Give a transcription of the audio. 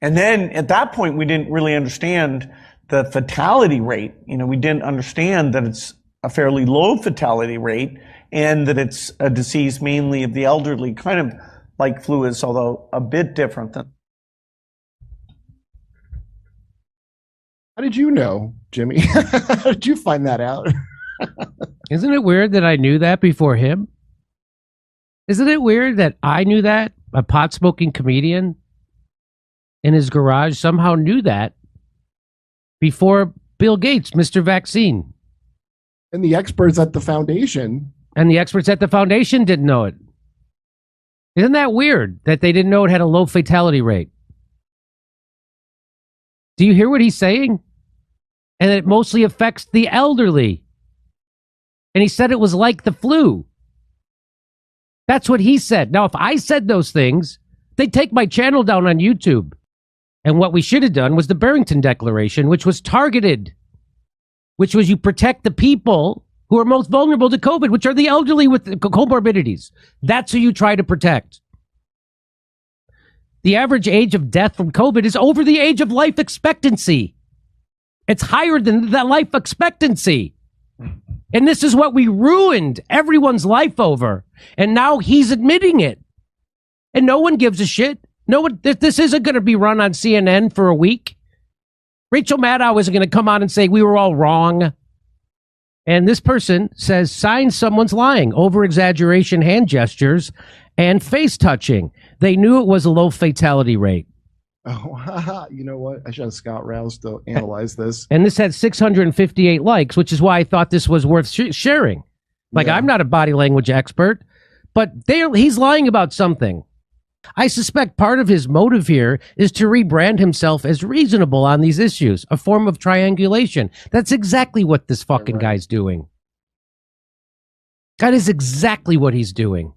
And then at that point, we didn't really understand the fatality rate. We didn't understand that it's a fairly low fatality rate and that it's a disease mainly of the elderly, kind of like flu is, although a bit different than. How did you know, Jimmy? How did you find that out? Isn't it weird that I knew that before him? Isn't it weird that I knew that? A pot-smoking comedian in his garage somehow knew that before Bill Gates, Mr. Vaccine. And the experts at the foundation. And the experts at the foundation didn't know it. Isn't that weird that they didn't know it had a low fatality rate? Do you hear what he's saying? And it mostly affects the elderly. And he said it was like the flu. That's what he said. Now, if I said those things, they'd take my channel down on YouTube. And what we should have done was the Barrington Declaration, which was targeted, which was you protect the people who are most vulnerable to COVID, which are the elderly with comorbidities. That's who you try to protect. The average age of death from COVID is over the age of life expectancy. It's higher than that life expectancy. And this is what we ruined everyone's life over. And now he's admitting it. And no one gives a shit. No one. This isn't going to be run on CNN for a week. Rachel Maddow isn't going to come on and say we were all wrong. And this person says signs someone's lying, over-exaggeration hand gestures, and face touching. They knew it was a low fatality rate. Oh, you know what? I should have Scott Rouse to analyze this. And this had 658 likes, which is why I thought this was worth sharing. Like, yeah. I'm not a body language expert, but he's lying about something. I suspect part of his motive here is to rebrand himself as reasonable on these issues, a form of triangulation. That's exactly what this fucking guy's doing. That is exactly what he's doing.